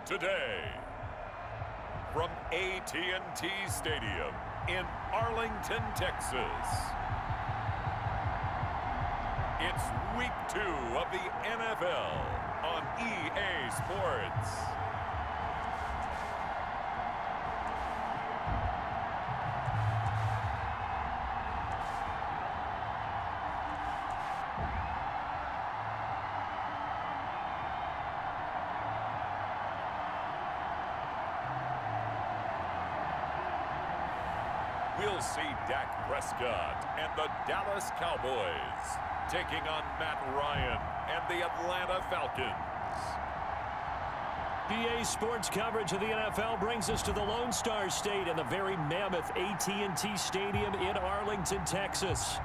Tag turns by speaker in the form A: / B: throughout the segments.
A: Today, from AT&T Stadium in Arlington, Texas, it's Week 2 of the NFL on EA Sports. We'll see Dak Prescott and the Dallas Cowboys taking on Matt Ryan and the Atlanta Falcons.
B: EA Sports coverage of the NFL brings us to the Lone Star State and the very mammoth AT&T Stadium in Arlington, Texas.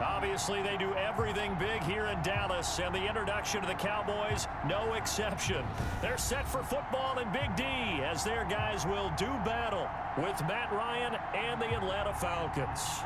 B: Obviously, they do everything big here in Dallas, and the introduction of the Cowboys, no exception. They're set for football in Big D, as their guys will do battle with Matt Ryan and the Atlanta Falcons.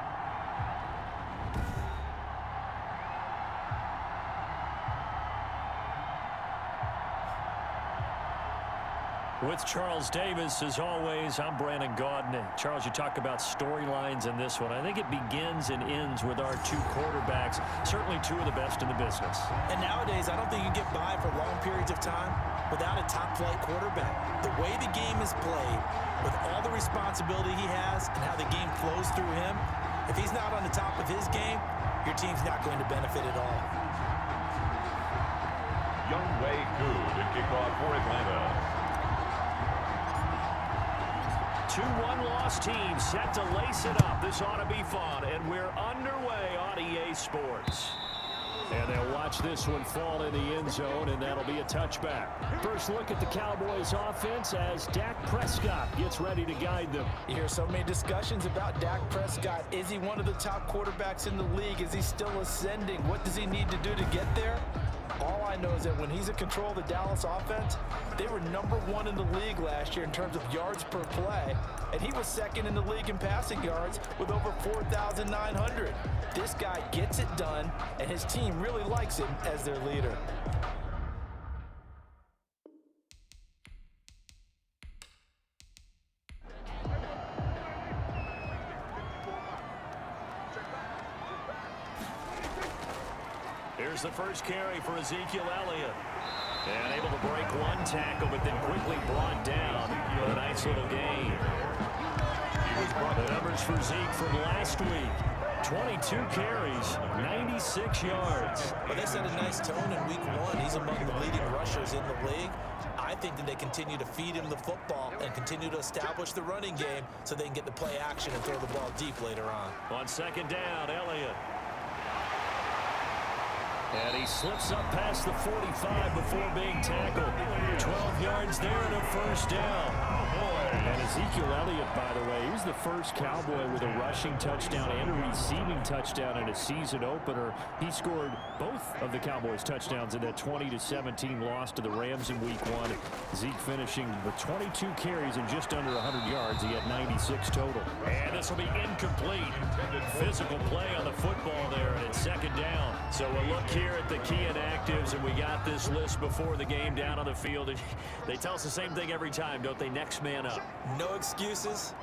B: With Charles Davis, as always, I'm Brandon Gaudin. Charles, you talk about storylines in this one. I think it begins and ends with our two quarterbacks, certainly two of the best in the business.
C: And nowadays, I don't think you can get by for long periods of time without a top-flight quarterback. The way the game is played, with all the responsibility he has and how the game flows through him, if he's not on the top of his game, your team's not going to benefit at all.
A: Younghoe Koo to kick off for Atlanta.
B: Two one-loss teams set to lace it up. This ought to be fun, and we're underway on EA Sports. And they'll watch this one fall in the end zone, and that'll be a touchback. First look at the Cowboys offense as Dak Prescott gets ready to guide them.
C: You hear so many discussions about Dak Prescott. Is he one of the top quarterbacks in the league? Is he still ascending? What does he need to do to get there? All I know is that when he's in control of the Dallas offense, they were #1 in the league last year in terms of yards per play, and he was second in the league in passing yards with over 4,900. This guy gets it done, and his team really likes him as their leader.
B: Here's the first carry for Ezekiel Elliott. And able to break one tackle, but then quickly brought down with a nice little gain. The numbers for Zeke from last week. 22 carries, 96 yards.
C: Well, they set a nice tone in Week 1. He's among the leading rushers in the league. I think that they continue to feed him the football and continue to establish the running game so they can get the play action and throw the ball deep later on.
B: On second down, Elliott. And he slips up past the 45 before being tackled. 12 yards there and a first down. And Ezekiel Elliott, by the way, he was the first Cowboy with a rushing touchdown and a receiving touchdown in a season opener. He scored both of the Cowboys' touchdowns in that 20-17 loss to the Rams in Week 1. Zeke finishing with 22 carries and just under 100 yards. He had 96 total. And this will be incomplete. Physical play on the football there, and it's second down. So we'll look here at the key inactives, and we got this list before the game down on the field. They tell us the same thing every time, don't they? Next man up.
C: No excuses.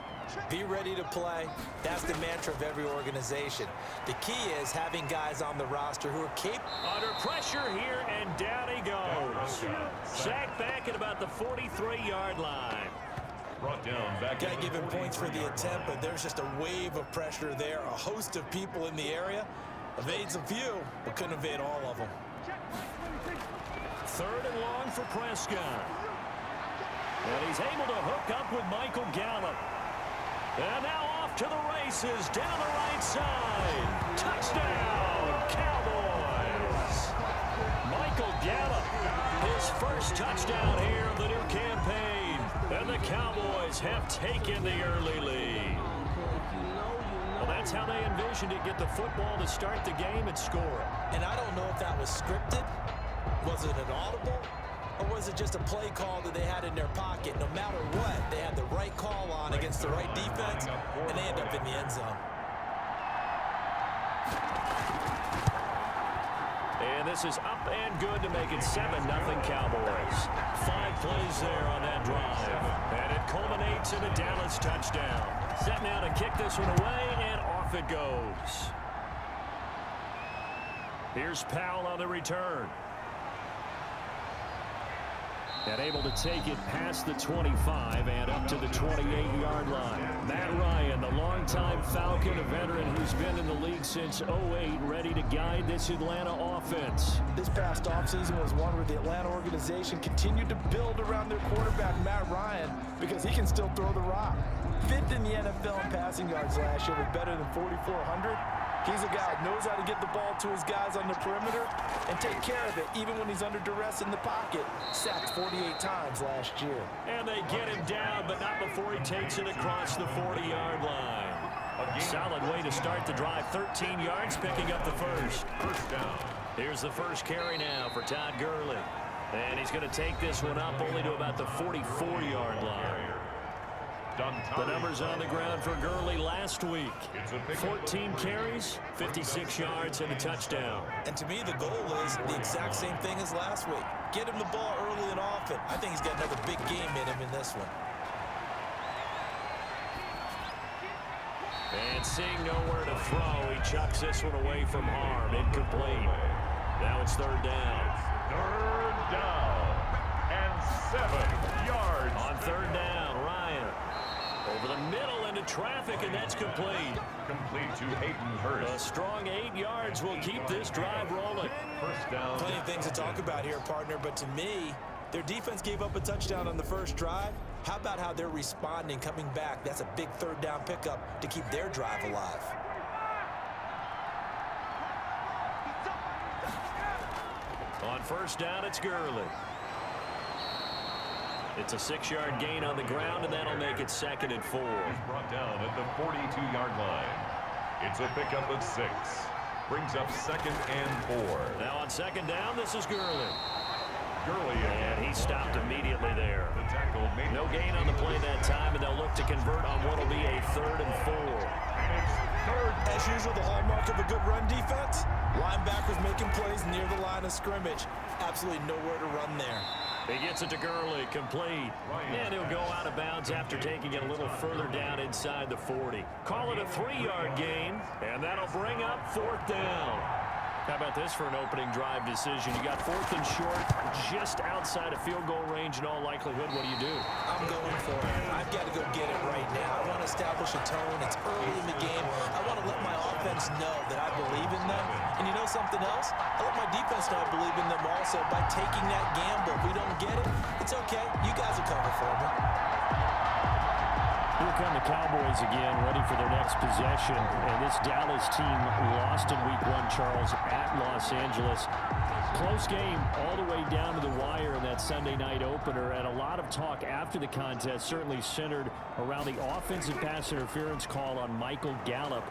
C: Be ready to play. That's the mantra of every organization. The key is having guys on the roster who are capable.
B: Under pressure here, and down he goes. Sacked back at about the 43-yard line.
A: Brought down back.
C: Got to give him points for the attempt, but there's just a wave of pressure there. A host of people in the area. Evades a few, but couldn't evade all of them.
B: Third and long for Prescott. And he's able to hook up with Michael Gallup. And now off to the races, down the right side. Touchdown, Cowboys. Michael Gallup, his first touchdown here of the new campaign. And the Cowboys have taken the early lead. Well, that's how they envisioned it, get the football to start the game and score.
C: And I don't know if that was scripted. Was it an audible? Or was it just a play call that they had in their pocket? No matter what, they had the right call on against the right defense, and they end up in the end zone.
B: And this is up and good to make it 7-0 Cowboys. 5 plays there on that drive. And it culminates in a Dallas touchdown. Set now to kick this one away, and off it goes. Here's Powell on the return. And able to take it past the 25 and up to the 28-yard line. Matt Ryan, the longtime Falcon, a veteran who's been in the league since '08, ready to guide this Atlanta offense.
C: This past offseason was one where the Atlanta organization continued to build around their quarterback, Matt Ryan, because he can still throw the rock. Fifth in the NFL in passing yards last year with better than 4,400. He's a guy who knows how to get the ball to his guys on the perimeter and take care of it, even when he's under duress in the pocket. Sacked 48 times last year.
B: And they get him down, but not before he takes it across the 40-yard line. Solid way to start the drive. 13 yards, picking up the first.
A: First down.
B: Here's the first carry now for Todd Gurley. And he's going to take this one up only to about the 44-yard line. The numbers on the ground for Gurley last week. 14 carries, 56 yards, and a touchdown.
C: And to me, the goal is the exact same thing as last week. Get him the ball early and often. I think he's got another big game in him in this one.
B: And seeing nowhere to throw, he chucks this one away from harm. Incomplete. Now it's third down.
A: Third down and 7 yards.
B: On third down, Ryan. Over the middle into traffic, and that's complete.
A: Complete to Hayden Hurst.
B: A strong 8 yards will keep this drive rolling.
A: First down.
C: Plenty of things to talk about here, partner, but to me, their defense gave up a touchdown on the first drive. How about how they're responding, coming back? That's a big third down pickup to keep their drive alive.
B: On first down, it's Gurley. It's a 6-yard gain on the ground, and that'll make it 2nd and 4.
A: He's brought down at the 42-yard line. It's a pickup of 6. Brings up 2nd and 4.
B: Now on second down, this is Gurley.
A: Gurley,
B: And he stopped immediately there.
A: the tackle made.
B: No gain on the play that time, and they'll look to convert on what'll be a 3rd and 4.
A: It's third.
C: As usual, the hallmark of a good run defense, linebackers making plays near the line of scrimmage. Absolutely nowhere to run there.
B: He gets it to Gurley, complete. And he'll go out of bounds after taking it a little further down inside the 40. Call it a 3-yard gain, and that'll bring up 4th down. How about this for an opening drive decision? You got 4th and short, just outside of field goal range in all likelihood. What do?
C: I'm going for it. I've got to go get it right now. I want to establish a tone. It's early in the game. I want to let my offense know that I believe in them. And you know something else? I let my defense know I believe in them also by taking that gamble. If we don't get it, it's okay. You guys will cover for me.
B: Here come the Cowboys again, ready for their next possession. And this Dallas team lost in Week 1, Charles, at Los Angeles. Close game all the way down to the wire in that Sunday night opener. And a lot of talk after the contest certainly centered around the offensive pass interference call on Michael Gallup.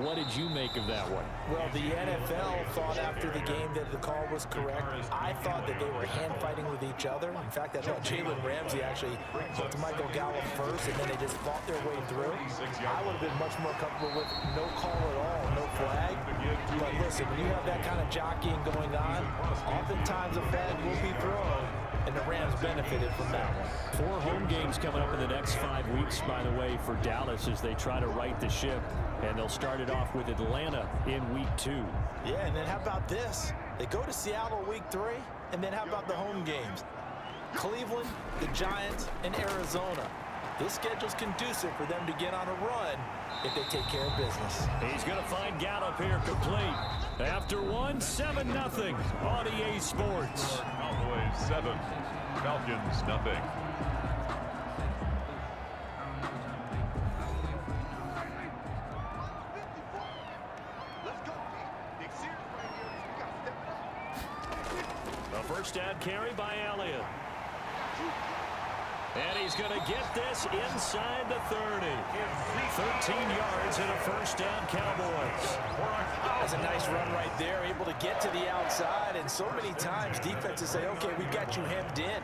B: What did you make of that one?
C: Well, the NFL thought after the game that the call was correct. I thought that they were hand-fighting with each other. In fact, I thought Jalen Ramsey actually went to Michael Gallup first, and then they just fought their way through. I would have been much more comfortable with no call at all, no flag. But listen, when you have that kind of jockeying going on, oftentimes a flag will be thrown, and the Rams benefited from that one.
B: 4 home games coming up in the next 5 weeks, by the way, for Dallas as they try to right the ship. And they'll start it off with Atlanta in Week 2.
C: Yeah, and then how about this? They go to Seattle Week 3, and then how about the home games? Cleveland, the Giants, and Arizona. This schedule's conducive for them to get on a run if they take care of business.
B: He's going to find Gallup here complete. After one, 7-0 on EA Sports.
A: Cowboys 7, Falcons nothing.
B: First down carry by Elliott. And he's going to get this inside the 30. 13 yards and a first down, Cowboys.
C: That was a nice run right there, able to get to the outside. And so many times defenses say, okay, we got you hemmed in.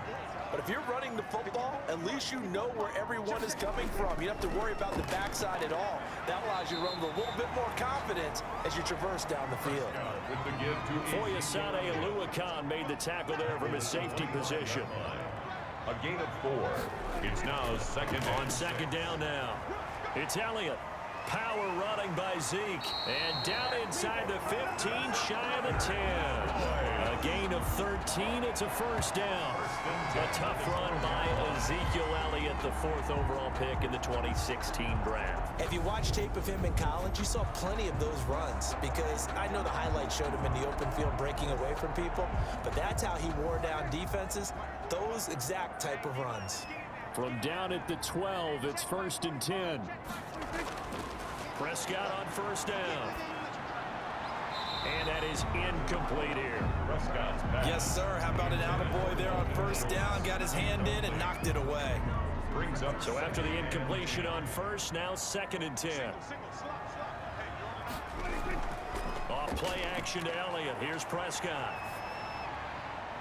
C: But if you're running the football, at least you know where everyone is coming from. You don't have to worry about the backside at all. That allows you to run with a little bit more confidence as you traverse down the field.
B: Foyesade Aluakan made the tackle there from his safety position.
A: A gain of 4. It's now second
B: on second down now. It's Elliott. Power running by Zeke. And down inside the 15, shy of the 10. A gain of 13. It's a first down. A tough run by Ezekiel Elliott, the 4th overall pick in the 2016 draft.
C: If you watch tape of him in college, you saw plenty of those runs, because I know the highlights showed him in the open field breaking away from people, but that's how he wore down defenses, those exact type of runs.
B: From down at the 12, it's 1st and 10. Prescott on first down. And that is incomplete here.
A: Prescott's back.
C: Yes, sir. How about an attaboy there on first down? Got his hand in and knocked it away.
A: Brings up
B: so after the incompletion on first, now 2nd and 10. Off play action to Elliott. Here's Prescott.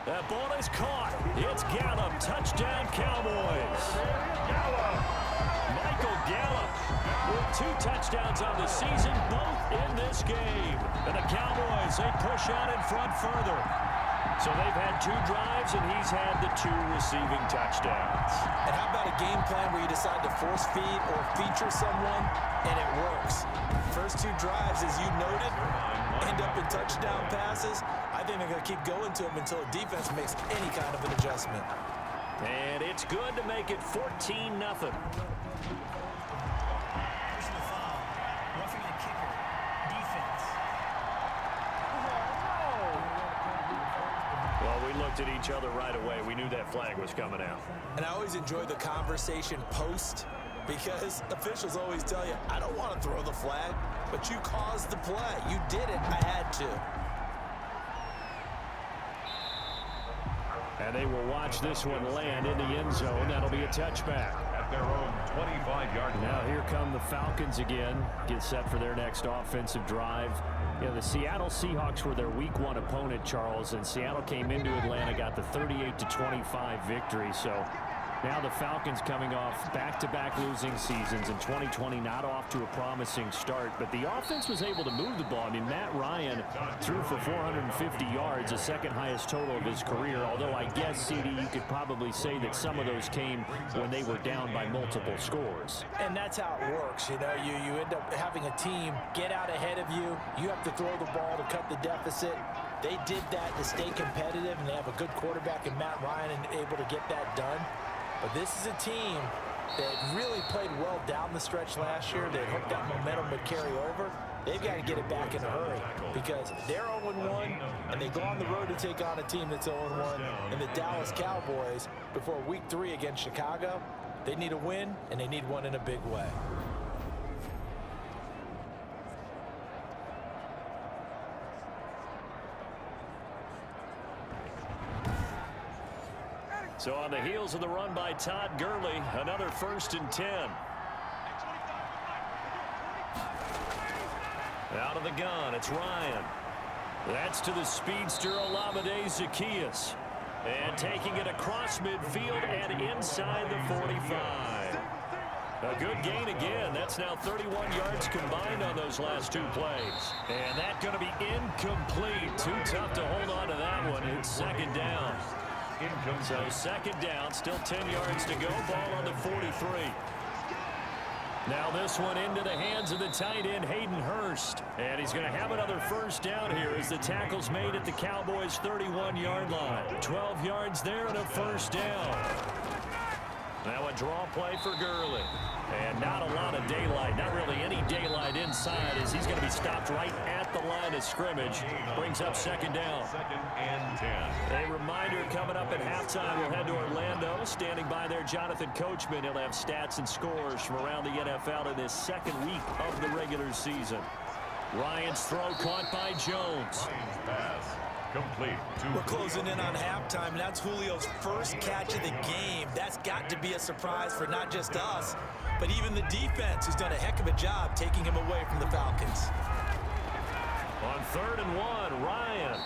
B: That ball is caught. It's Gallup. Touchdown, Cowboys. Michael Gallup with 2 touchdowns on the season, both in this game. And the Cowboys, they push out in front further. So they've had 2 drives, and he's had the 2 receiving touchdowns.
C: And how about a game plan where you decide to force feed or feature someone, and it works? First 2 drives, as you noted, end up in touchdown passes. I think they're going to keep going to him until the defense makes any kind of an adjustment.
B: And it's good to make it 14-0. Well, we looked at each other right away. We knew that flag was coming out.
C: And I always enjoy the conversation post, because officials always tell you, I don't want to throw the flag, but you caused the play. You did it. I had to.
B: And they will watch this one land in the end zone. That'll be a touchback.
A: At their own 25-yard line.
B: Now here come the Falcons again. Get set for their next offensive drive. You know, the Seattle Seahawks were their Week 1 opponent, Charles, and Seattle came into Atlanta, got the 38-25 victory. So now the Falcons coming off back-to-back losing seasons, in 2020 not off to a promising start, but the offense was able to move the ball. I mean, Matt Ryan threw for 450 yards, the 2nd highest total of his career, although I guess, CD, you could probably say that some of those came when they were down by multiple scores.
C: And that's how it works. You know, you end up having a team get out ahead of you. You have to throw the ball to cut the deficit. They did that to stay competitive, and they have a good quarterback in Matt Ryan and able to get that done. But this is a team that really played well down the stretch last year. They hoped that momentum would carry over. They've got to get it back in a hurry, because they're 0-1, and they go on the road to take on a team that's 0-1. And the Dallas Cowboys, before Week 3 against Chicago, they need a win, and they need one in a big way.
B: So on the heels of the run by Todd Gurley, another 1st and 10. Out of the gun, it's Ryan. That's to the speedster Olamide Zaccheaus. And taking it across midfield and inside the 45. A good gain again. That's now 31 yards combined on those last 2 plays. And that's going to be incomplete. Too tough to hold on to that one. It's 2nd down. So 2nd down, still 10 yards to go. Ball on the 43. Now this one into the hands of the tight end, Hayden Hurst. And he's going to have another 1st down here as the tackle's made at the Cowboys' 31-yard line. 12 yards there and a 1st down. Now a draw play for Gurley. And not a lot of daylight, not really any daylight inside, as he's going to be stopped right at the line of scrimmage. Brings up 2nd down.
A: 2nd and 10.
B: A reminder coming up at halftime, we'll head to Orlando. Standing by there, Jonathan Coachman. He'll have stats and scores from around the NFL in this 2nd week of the regular season. Ryan's throw caught by Jones.
A: Ryan's pass complete.
C: We're closing in on halftime, and that's Julio's 1st catch of the game. That's got to be a surprise for not just us, but even the defense, who's done a heck of a job taking him away from the Falcons.
B: On 3rd and 1, Ryan.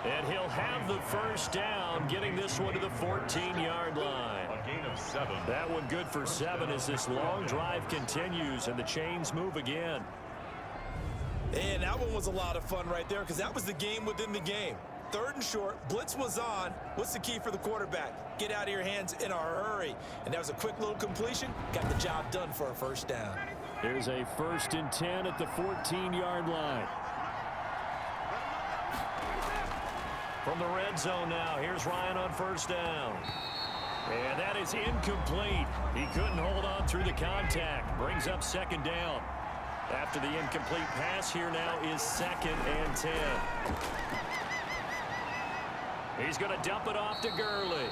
B: And he'll have the 1st down, getting this one to the 14-yard line.
A: A gain of 7.
B: That one good for 7 as this long drive continues and the chains move again.
C: And that one was a lot of fun right there, because that was the game within the game. 3rd and short. Blitz was on. What's the key for the quarterback? Get out of your hands in a hurry. And that was a quick little completion. Got the job done for a 1st down.
B: Here's a 1st and 10 at the 14-yard line. From the red zone now, here's Ryan on 1st down. And that is incomplete. He couldn't hold on through the contact. Brings up 2nd down. After the incomplete pass, here now is 2nd and 10. He's going to dump it off to Gurley.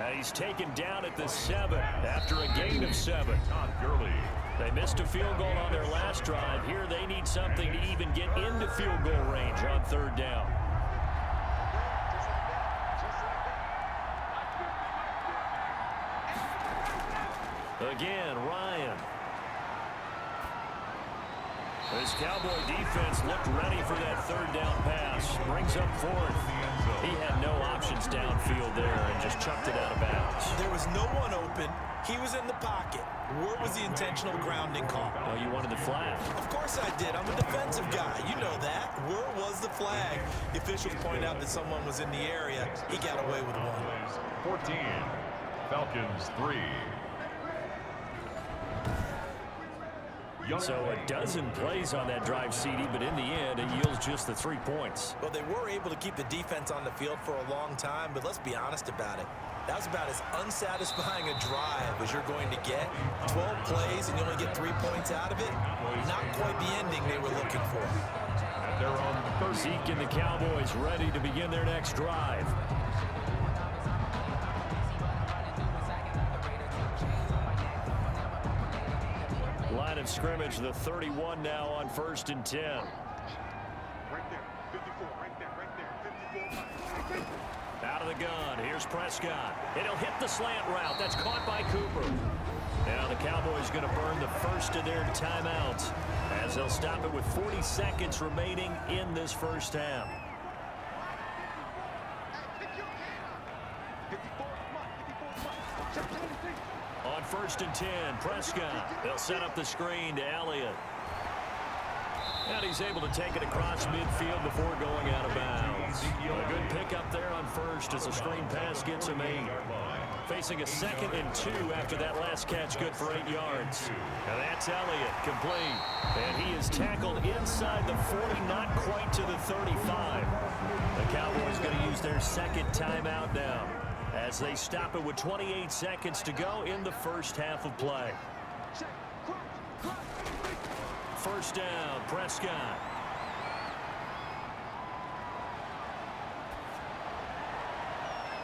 B: And he's taken down at the 7 after a gain of 7.
A: Gurley.
B: They missed a field goal on their last drive. Here they need something to even get into field goal range on 3rd down. Again, Ryan. This Cowboy defense looked ready for that 3rd down pass. Brings up 4th. He had no options downfield there and just chucked it out of bounds.
C: There was no one open. He was in the pocket. Where was the intentional grounding call?
B: Oh, you wanted the flag.
C: Of course I did. I'm a defensive guy. You know that. Where was the flag? The officials pointed out that someone was in the area. He got away with one.
A: 14. Falcons 3.
B: So a dozen plays on that drive, CD, but in the end, it yields just the 3 points.
C: Well, they were able to keep the defense on the field for a long time, but let's be honest about it. That was about as unsatisfying a drive as you're going to get. 12 plays and you only get 3 points out of it. Not quite the ending they were looking for.
A: They're on the
B: Zeke and the Cowboys ready to begin their next drive. Line of scrimmage, the 31 now on 1st and 10.
D: Right there, 54, right there, 54.
B: Out of the gun, here's Prescott. And he'll hit the slant route. That's caught by Cooper. Now the Cowboys going to burn the first of their timeouts as they'll stop it with 40 seconds remaining in this 1st half.
D: 54, come on, 54.
B: On 1st and 10, Prescott. They'll set up the screen to Elliott. And he's able to take it across midfield before going out of bounds. A good pickup there on 1st as the screen pass gets him 8. Facing a 2nd and 2 after that last catch, good for 8 yards. And that's Elliott, complete. And he is tackled inside the 40, not quite to the 35. The Cowboys going to use their 2nd timeout now as they stop it with 28 seconds to go in the 1st half of play. 1st down, Prescott.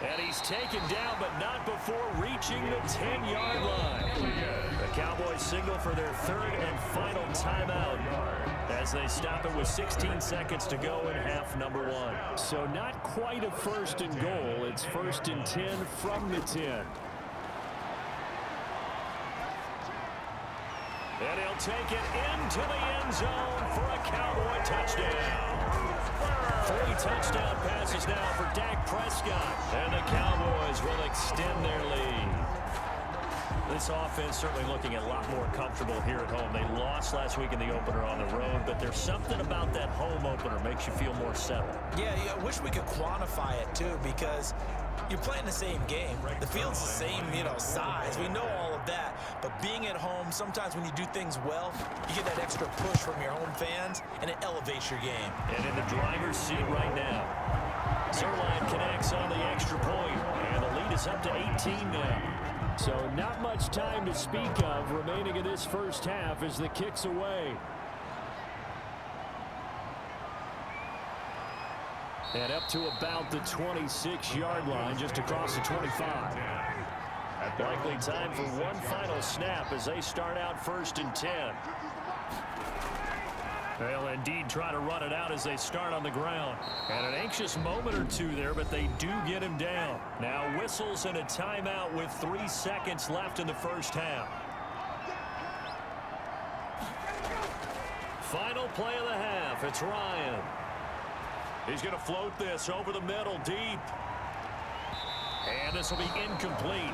B: And he's taken down, but not before reaching the 10-yard line. The Cowboys signal for their 3rd and final timeout as they stop it with 16 seconds to go in half number 1. So not quite a 1st and goal. It's 1st and 10 from the 10. And he'll take it into the end zone for a Cowboy touchdown. 3 touchdown passes now for Dak Prescott. And the Cowboys will extend their lead. This offense certainly looking a lot more comfortable here at home. They lost last week in the opener on the road, but there's something about that home opener makes you feel more settled.
C: Yeah, I wish we could quantify it, too, because you're playing the same game. The field's the same, size. We know all of that. But being at home, sometimes when you do things well, you get that extra push from your home fans, and it elevates your game.
B: And in the driver's seat right now, Zerline connects on the extra point, and the lead is up to 18 now. So not much time to speak of remaining in this 1st half as the kick's away. And up to about the 26-yard line, just across the 25. Likely time for one final snap as they start out 1st and 10. They'll indeed try to run it out as they start on the ground. And an anxious moment or two there, but they do get him down. Now whistles and a timeout with 3 seconds left in the 1st half. Final play of the half. It's Ryan. He's going to float this over the middle deep. And And this will be incomplete.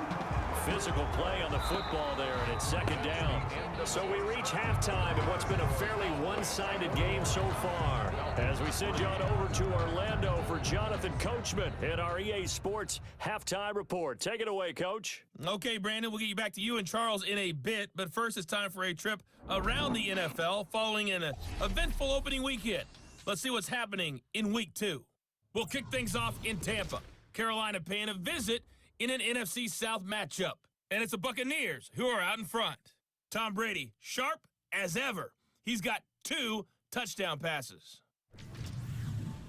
B: Physical play on the football there, and it's second down. So we reach halftime in what's been a fairly one-sided game so far. As we send you on over to Orlando for Jonathan Coachman in our EA Sports Halftime Report. Take it away, Coach.
E: Okay, Brandon, we'll get you back to you and Charles in a bit, but first it's time for a trip around the NFL following an eventful opening weekend. Let's see what's happening in Week 2. We'll kick things off in Tampa. Carolina paying a visit in an NFC South matchup. And it's the Buccaneers who are out in front. Tom Brady, sharp as ever. He's got 2 touchdown passes.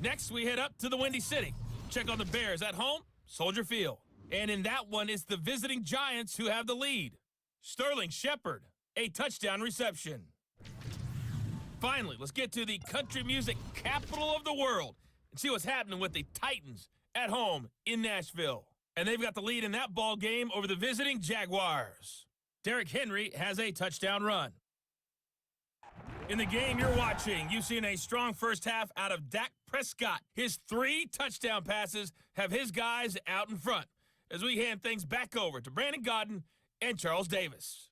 E: Next, we head up to the Windy City. Check on the Bears at home, Soldier Field. And in that one, it's the visiting Giants who have the lead. Sterling Shepard, a touchdown reception. Finally, let's get to the country music capital of the world and see what's happening with the Titans at home in Nashville. And they've got the lead in that ball game over the visiting Jaguars. Derrick Henry has a touchdown run. In the game you're watching, you've seen a strong first half out of Dak Prescott. His 3 touchdown passes have his guys out in front as we hand things back over to Brandon Godden and Charles Davis.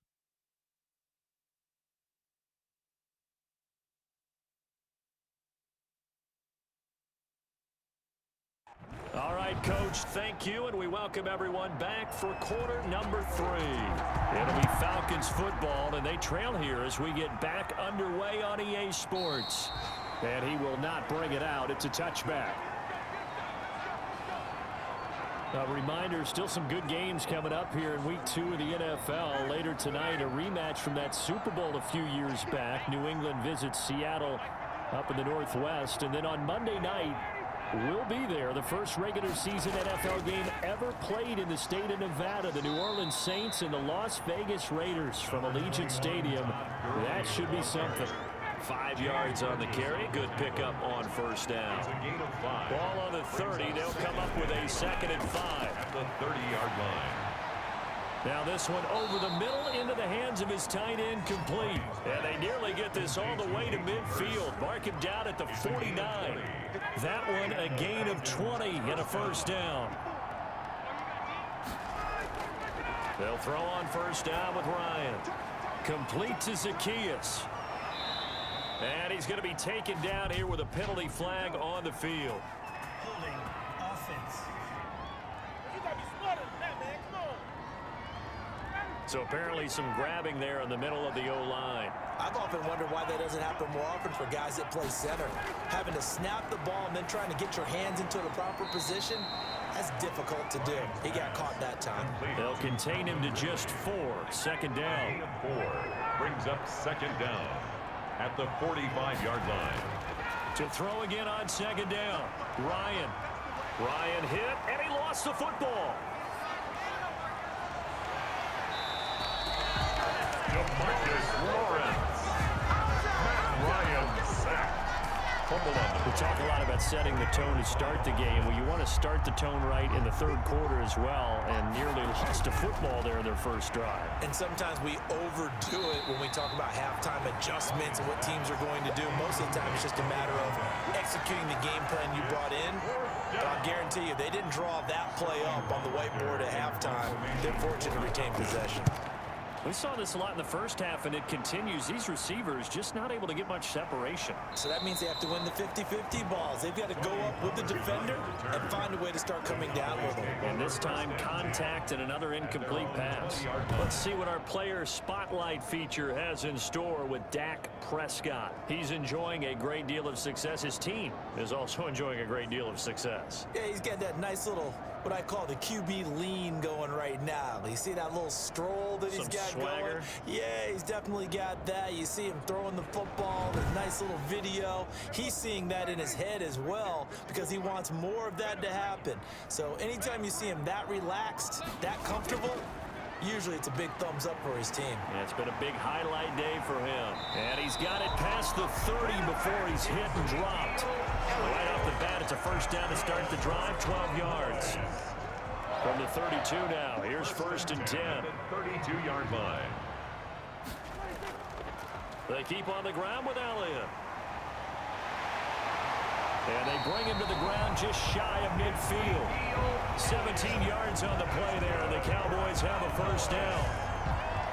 B: All right, Coach, thank you, and we welcome everyone back for quarter number 3. It'll be Falcons football, and they trail here as we get back underway on EA Sports. And he will not bring it out. It's a touchback. A reminder, still some good games coming up here in Week 2 of the NFL. Later tonight, a rematch from that Super Bowl a few years back. New England visits Seattle up in the Northwest. And then on Monday night, we'll be there. The first regular season NFL game ever played in the state of Nevada. The New Orleans Saints and the Las Vegas Raiders from Allegiant Stadium. That should be something. 5 yards on the carry. Good pickup on first down. Ball on the 30. They'll come up with a 2nd and 5.
A: At the 30-yard line.
B: Now this one over the middle into the hands of his tight end, complete. And they nearly get this all the way to midfield. Mark him down at the 49. That one a gain of 20 and a first down. They'll throw on first down with Ryan. Complete to Zacchaeus. And he's going to be taken down here with a penalty flag on the field.
C: Holding offense.
D: You got to be smarter than that, man. Come on.
B: So apparently some grabbing there in the middle of the O-line.
C: I've often wondered why that doesn't happen more often for guys that play center. Having to snap the ball and then trying to get your hands into the proper position, that's difficult to do. He got caught that time.
B: They'll contain him to just 4. 2nd down.
A: 4 brings up 2nd down at the 45-yard line.
B: To throw again on 2nd down. Ryan hit, and he lost the football.
A: Marcus Lawrence. Matt Ryan sacked. Fumble on the
B: We talk a lot about setting the tone to start the game. Well, you want to start the tone right in the 3rd quarter as well, and nearly lost a football there in their first drive.
C: And sometimes we overdo it when we talk about halftime adjustments and what teams are going to do. Most of the time, it's just a matter of executing the game plan you brought in. But I'll guarantee you, they didn't draw that play up on the whiteboard at halftime. They're fortunate to retain possession.
B: We saw this a lot in the first half, and it continues. These receivers just not able to get much separation.
C: So that means they have to win the 50-50 balls. They've got to go up with the defender and find a way to start coming down with them.
B: And this time, contact and another incomplete pass. Let's see what our player spotlight feature has in store with Dak Prescott. He's enjoying a great deal of success. His team is also enjoying a great deal of success.
C: Yeah, he's got that nice little, what I call the QB lean going right now. You see that little stroll that he's got
B: swagger
C: going? Yeah, he's definitely got that. You see him throwing the football, the nice little video. He's seeing that in his head as well because he wants more of that to happen. So anytime you see him that relaxed, that comfortable, usually it's a big thumbs up for his team.
B: Yeah, it's been a big highlight day for him. And he's got it past the 30 before he's hit and dropped. Right off the bat, it's a first down to start the drive, 12 yards. From the 32 now, here's 1st and 10.
A: 32-yard line.
B: They keep on the ground with Elliott. And they bring him to the ground just shy of midfield. 17 yards on the play there, and the Cowboys have a first down.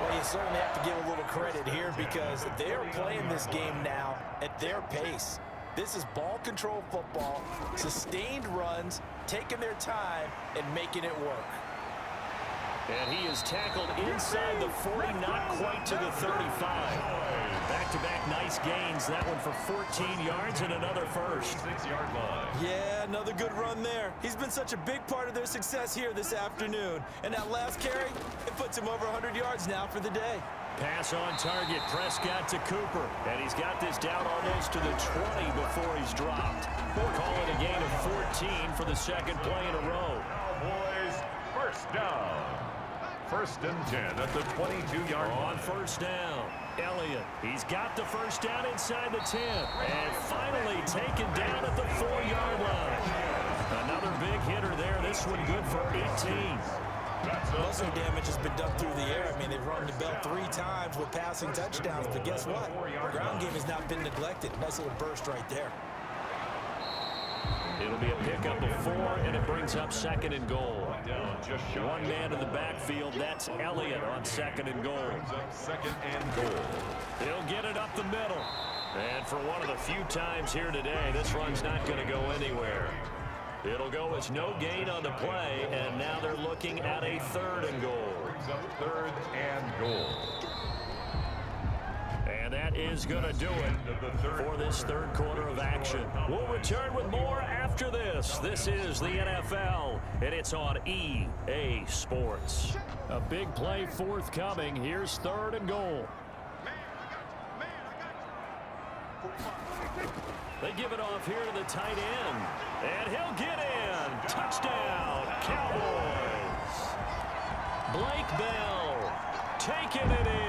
C: Well, you certainly have to give a little credit here because they're playing this game now at their pace. This is ball control football, sustained runs, taking their time, and making it work.
B: And he is tackled inside the 40, not quite to the 35. Back-to-back nice gains. That one for 14 yards and another first.
A: 6-yard line.
C: Yeah, another good run there. He's been such a big part of their success here this afternoon. And that last carry, it puts him over 100 yards now for the day.
B: Pass on target. Prescott to Cooper. And he's got this down almost to the 20 before he's dropped. We'll call it a gain of 14 for the second play in a row.
A: Cowboys, first down. First and 10 at the 22-yard line.
B: On first down, Elliott. He's got the first down inside the 10. And finally taken down at the 4-yard line. Another big hitter there. This one good for 18.
C: Muscle damage has been done through the air. I mean, they've rung the bell 3 times with passing touchdowns. But guess what? The ground game has not been neglected. Nice little burst right there.
B: It'll be a pickup of 4, and it brings up second and goal. One man in the backfield. That's Elliott on second and goal.
A: Second and goal.
B: He'll get it up the middle. And for one of the few times here today, this run's not going to go anywhere. It'll go as no gain on the play, and now they're looking at a third and goal.
A: Third and goal.
B: And that is going to do it for this third quarter of action. We'll return with more after this. This is the NFL, and it's on EA Sports. A big play forthcoming. Here's third and goal. They give it off here to the tight end. And he'll get in. Touchdown, Cowboys. Blake Bell taking it in.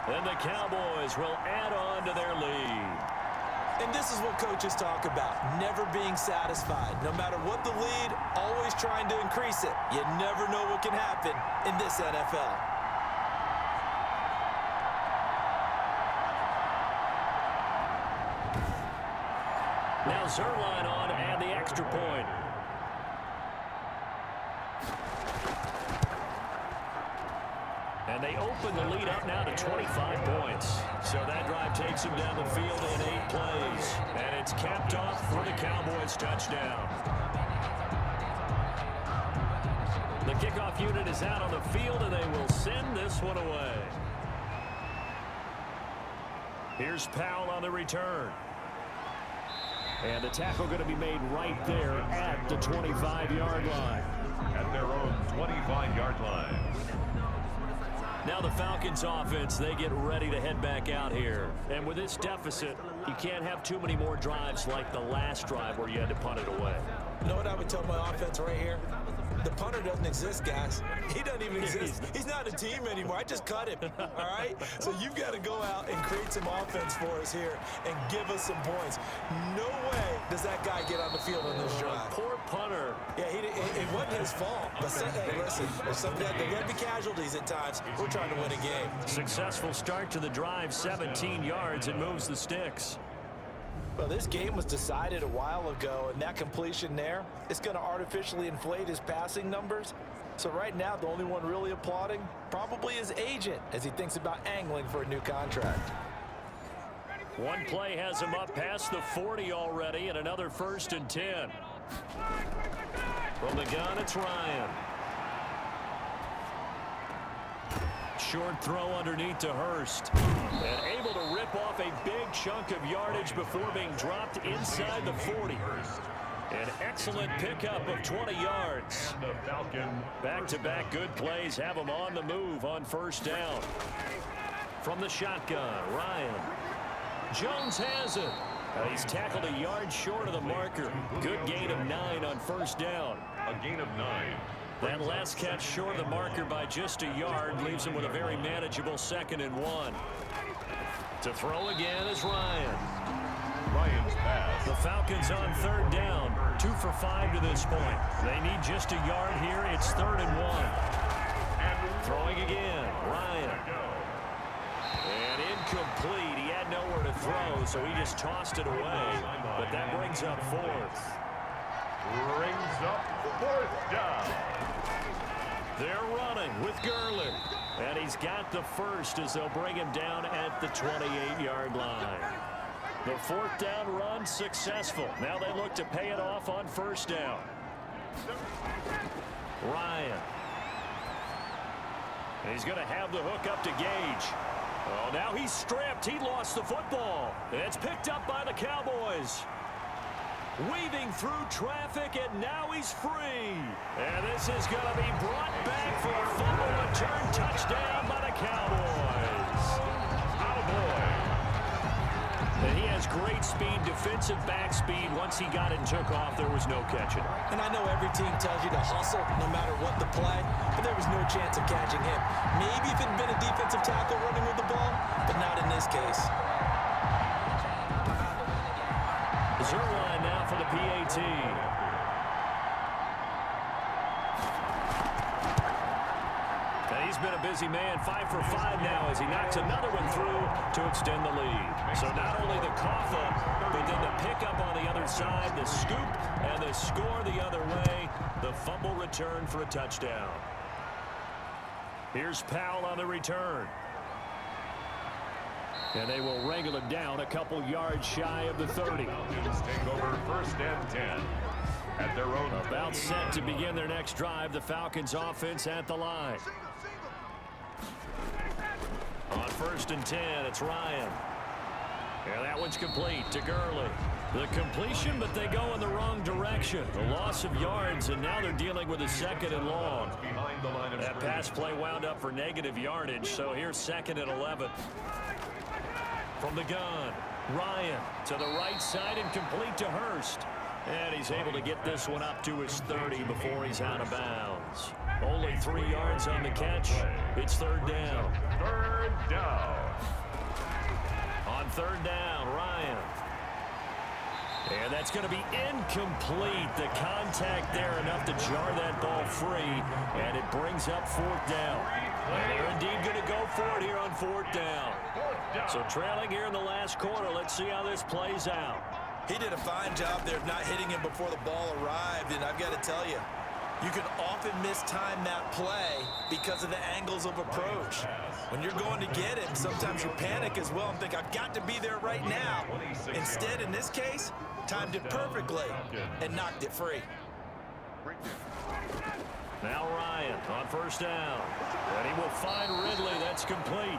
B: And the Cowboys will add on to their lead.
C: And this is what coaches talk about, never being satisfied. No matter what the lead, always trying to increase it. You never know what can happen in this NFL.
B: Now Zerline on and the extra point. And they open the lead up now to 25 points. So that drive takes them down the field in 8 plays. And it's capped off for the Cowboys touchdown. The kickoff unit is out on the field, and they will send this one away. Here's Powell on the return. And the tackle going to be made right there at the 25-yard line.
A: At their own 25-yard line.
B: Now the Falcons offense, they get ready to head back out here. And with this deficit, you can't have too many more drives like the last drive where you had to punt it away.
C: You know what I would tell my offense right here? The punter doesn't exist, guys. He doesn't even exist. He's not a team anymore. I just cut him, all right? So you've got to go out and create some offense for us here and give us some points. No way does that guy get on the field on this drive.
B: Poor punter.
C: Yeah, it wasn't his fault. But hey, listen, there's got to be casualties at times. We're trying to win a game.
B: Successful start to the drive, 17 yards, and moves the sticks.
C: Well, this game was decided a while ago, and that completion there is going to artificially inflate his passing numbers. So right now, the only one really applauding probably his agent as he thinks about angling for a new contract.
B: One play has him up past the 40 already, and another first and 10. From the gun, it's Ryan. Short throw underneath to Hurst. And able to rip off a big chunk of yardage before being dropped inside the 40. An excellent pickup of 20 yards. Back-to-back good plays have him on the move on first down. From the shotgun, Ryan. Jones has it. He's tackled a yard short of the marker. Good gain of 9 on first down.
A: A gain of 9.
B: That last catch short of the marker by just a yard leaves him with a very manageable 2nd and 1. To throw again is Ryan.
A: Ryan's pass.
B: The Falcons on third down. 2 for 5 to this point. They need just a yard here. It's 3rd and 1. Throwing again, Ryan. And incomplete. He had nowhere to throw, so he just tossed it away. But that brings up fourth.
A: Brings up fourth down.
B: They're running with Gurley. And he's got the first as they'll bring him down at the 28-yard line. The fourth down run successful. Now they look to pay it off on first down. Ryan. And he's going to have the hook up to Gage. Oh, now he's stripped. He lost the football. It's picked up by the Cowboys. Weaving through traffic, and now he's free. And this is going to be brought back for a fumble return touchdown by the Cowboys. And he has great speed, defensive back speed. Once he got it and took off, there was no catching.
C: And I know every team tells you to hustle no matter what the play, but there was no chance of catching him. Maybe if it had been a defensive tackle running with the ball, but not in this case.
B: Zerline now for the PAT. And he's been a busy man, 5 for 5 now as he knocks another one through to extend the lead. So not only the cough up, but then the pickup on the other side, the scoop, and the score the other way. The fumble return for a touchdown. Here's Powell on the return. And they will wrangle it down a couple yards shy of the 30.
A: Falcons take over first and 10 at their own.
B: About set to begin their next drive. The Falcons offense at the line. On first and 10, it's Ryan. And that one's complete to Gurley. The completion, but they go in the wrong direction. The loss of yards, and now they're dealing with a second and long. That pass play wound up for negative yardage, so here's second and 11. From the gun, Ryan to the right side and complete to Hurst. And he's able to get this one up to his 30 before he's out of bounds. Only 3 yards on the catch. It's third down.
A: Third down.
B: On third down, Ryan. And that's going to be incomplete. The contact there enough to jar that ball free. And it brings up fourth down. And they're indeed going to go for it here on fourth down. So trailing here in the last quarter. Let's see how this plays out.
C: He did a fine job there of not hitting him before the ball arrived, and I've got to tell you, you can often mistime that play because of the angles of approach. When you're going to get him, sometimes you panic as well and think, I've got to be there right now. Instead, in this case, timed it perfectly and knocked it free.
B: Now Ryan on first down. And he will find Ridley. That's complete.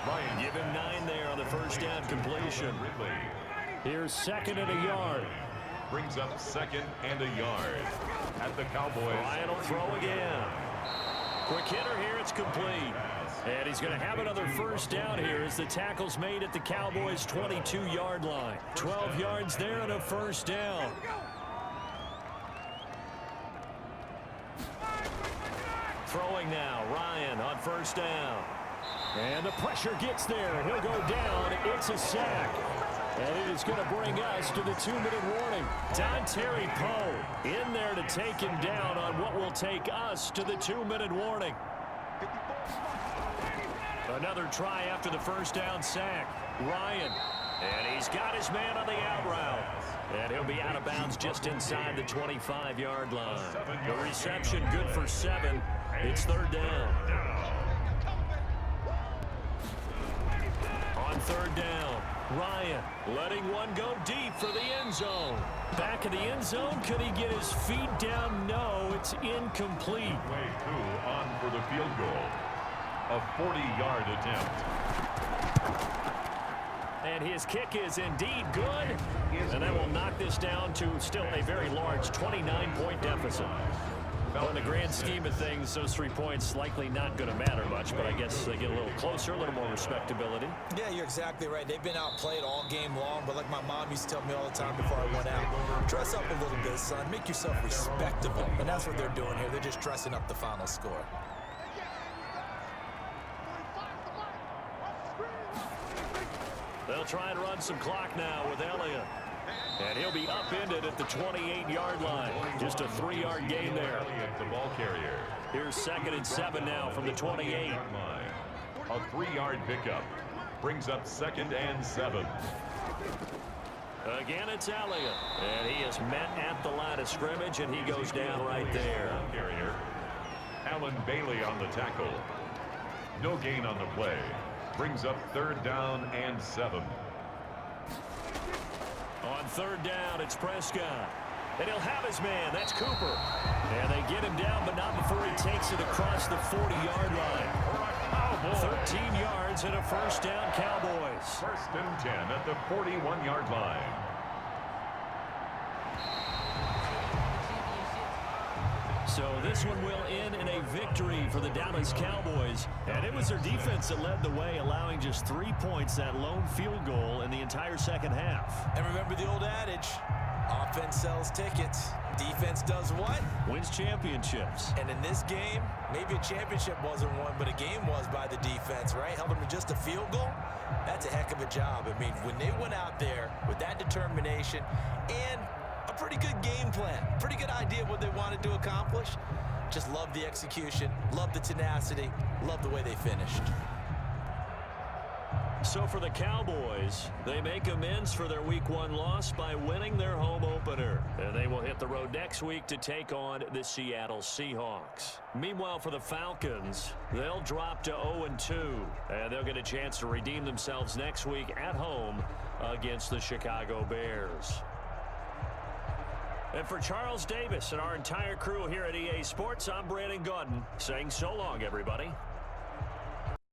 A: Ryan,
B: Give him 9 there on the first down completion. Here's second and a yard.
A: brings up second and a yard at the Cowboys.
B: Ryan will throw again. Quick hitter here, it's complete. And he's going to have another first down here as the tackle's made at the Cowboys' 22-yard line. 12 yards there and a first down. Throwing now, Ryan on first down. And the pressure gets there. He'll go down. It's a sack. And it is going to bring us to the 2-minute warning. Terry Poe in there to take him down on what will take us to the 2-minute warning. Another try after the first down sack. Ryan. And he's got his man on the out route. And he'll be out of bounds just inside the 25-yard line. The reception good for 7. It's third down. On third down, Ryan letting one go deep for the end zone. Back of the end zone, could he get his feet down? No, it's incomplete.
A: Way two on for the field goal. A 40-yard attempt.
B: And his kick is indeed good. And that will knock this down to still a very large 29-point deficit. Well, in the grand scheme of things, those 3 points likely not going to matter much, but I guess they get a little closer, a little more respectability.
C: Yeah, you're exactly right. They've been outplayed all game long, but like my mom used to tell me all the time before I went out, dress up a little bit, son. Make yourself respectable. And that's what they're doing here. They're just dressing up the final score.
B: They'll try and run some clock now with Elliott. And he'll be upended at the 28-yard line. Just a 3-yard gain there.
A: The ball carrier.
B: Here's second and 7 now from the 28.
A: A 3-yard pickup. Brings up 2nd and 7.
B: Again, it's Elliott. And he is met at the line of scrimmage, and he goes down right there.
A: Carrier. Alan Bailey on the tackle. No gain on the play. Brings up 3rd down and 7.
B: On 3rd down, it's Prescott. And he'll have his man. That's Cooper. And they get him down, but not before he takes it across the 40-yard line. 13 yards and a 1st down, Cowboys.
A: 1st and 10 at the 41-yard line.
B: So this one will end in a victory for the Dallas Cowboys. And it was their defense that led the way, allowing just 3 points, that lone field goal in the entire second half.
C: And remember the old adage, offense sells tickets. Defense does what?
B: Wins championships.
C: And in this game, maybe a championship wasn't won, but a game was by the defense, right? Held them to just a field goal. That's a heck of a job. I mean, when they went out there with that determination and a pretty good game plan, pretty good idea of what they wanted to accomplish, just love the execution, love the tenacity, love the way they finished.
B: So for the Cowboys, they make amends for their Week 1 loss by winning their home opener. And they will hit the road next week to take on the Seattle Seahawks. Meanwhile, for the Falcons, they'll drop to 0-2. And they'll get a chance to redeem themselves next week at home against the Chicago Bears. And for Charles Davis and our entire crew here at EA Sports, I'm Brandon Gaudin saying so long, everybody.